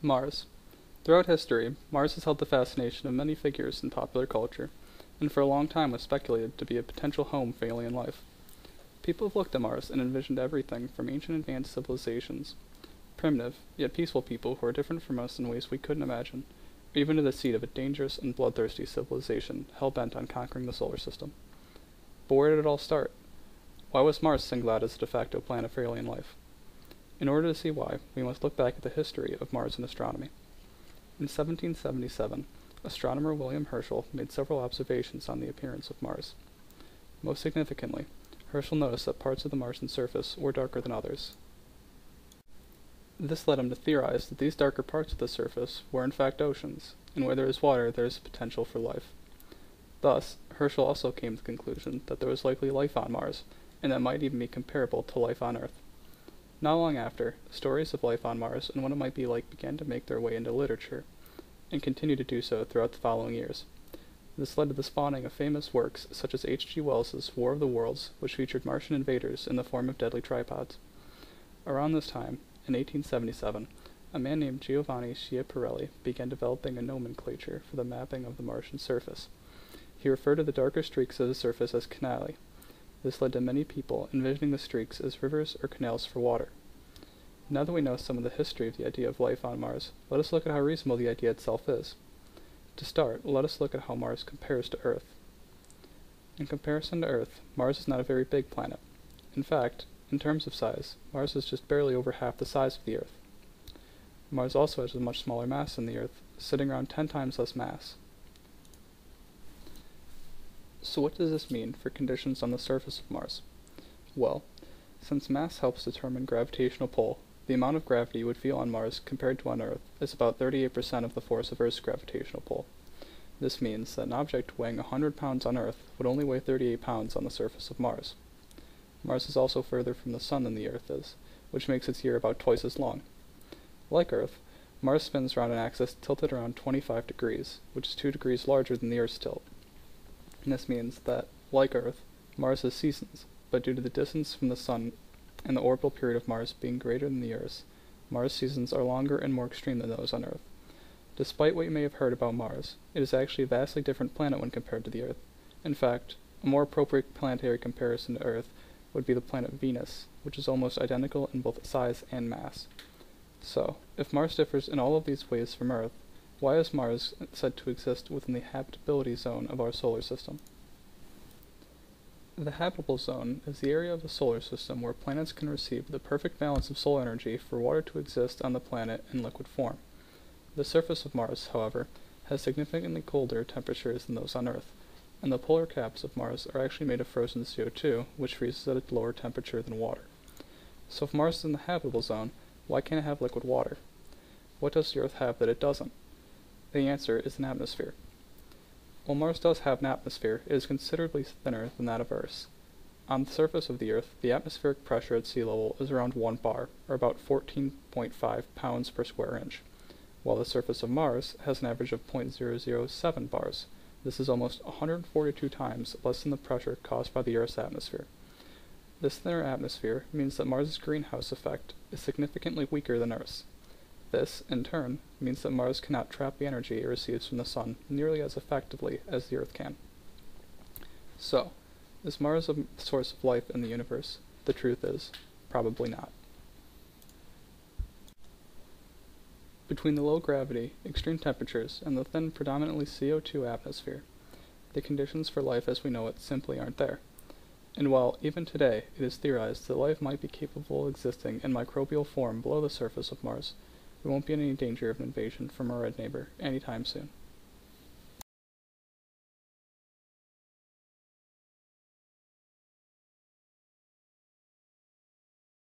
Mars. Throughout history, Mars has held the fascination of many figures in popular culture, and for a long time was speculated to be a potential home for alien life. People have looked at Mars and envisioned everything from ancient advanced civilizations, primitive, yet peaceful people who are different from us in ways we couldn't imagine, or even to the seat of a dangerous and bloodthirsty civilization hell-bent on conquering the solar system. But where did it all start? Why was Mars singled out as a de facto planet for alien life? In order to see why, we must look back at the history of Mars in astronomy. In 1777, astronomer William Herschel made several observations on the appearance of Mars. Most significantly, Herschel noticed that parts of the Martian surface were darker than others. This led him to theorize that these darker parts of the surface were in fact oceans, and where there is water there is potential for life. Thus, Herschel also came to the conclusion that there was likely life on Mars, and that might even be comparable to life on Earth. Not long after, stories of life on Mars and what it might be like began to make their way into literature, and continue to do so throughout the following years. This led to the spawning of famous works such as H.G. Wells's War of the Worlds, which featured Martian invaders in the form of deadly tripods. Around this time, in 1877, a man named Giovanni Schiaparelli began developing a nomenclature for the mapping of the Martian surface. He referred to the darker streaks of the surface as canali. This led to many people envisioning the streaks as rivers or canals for water. Now that we know some of the history of the idea of life on Mars, let us look at how reasonable the idea itself is. To start, let us look at how Mars compares to Earth. In comparison to Earth, Mars is not a very big planet. In fact, in terms of size, Mars is just barely over half the size of the Earth. Mars also has a much smaller mass than the Earth, sitting around 10 times less mass. So what does this mean for conditions on the surface of Mars? Well, since mass helps determine gravitational pull, the amount of gravity you would feel on Mars compared to on Earth is about 38% of the force of Earth's gravitational pull. This means that an object weighing 100 pounds on Earth would only weigh 38 pounds on the surface of Mars. Mars is also further from the Sun than the Earth is, which makes its year about twice as long. Like Earth, Mars spins around an axis tilted around 25 degrees, which is 2 degrees larger than the Earth's tilt. And this means that, like Earth, Mars has seasons, but due to the distance from the Sun and the orbital period of Mars being greater than the Earth's, Mars' seasons are longer and more extreme than those on Earth. Despite what you may have heard about Mars, it is actually a vastly different planet when compared to the Earth. In fact, a more appropriate planetary comparison to Earth would be the planet Venus, which is almost identical in both size and mass. So, if Mars differs in all of these ways from Earth, why is Mars said to exist within the habitability zone of our solar system? The habitable zone is the area of the solar system where planets can receive the perfect balance of solar energy for water to exist on the planet in liquid form. The surface of Mars, however, has significantly colder temperatures than those on Earth, and the polar caps of Mars are actually made of frozen CO2, which freezes at a lower temperature than water. So if Mars is in the habitable zone, why can't it have liquid water? What does the Earth have that it doesn't? The answer is an atmosphere. While Mars does have an atmosphere, it is considerably thinner than that of Earth's. On the surface of the Earth, the atmospheric pressure at sea level is around 1 bar, or about 14.5 pounds per square inch, while the surface of Mars has an average of 0.007 bars. This is almost 142 times less than the pressure caused by the Earth's atmosphere. This thinner atmosphere means that Mars's greenhouse effect is significantly weaker than Earth's. This, in turn, means that Mars cannot trap the energy it receives from the Sun nearly as effectively as the Earth can. So, is Mars a source of life in the universe? The truth is, probably not. Between the low gravity, extreme temperatures, and the thin, predominantly CO2 atmosphere, the conditions for life as we know it simply aren't there. And while, even today, it is theorized that life might be capable of existing in microbial form below the surface of Mars, we won't be in any danger of an invasion from our red neighbor anytime soon.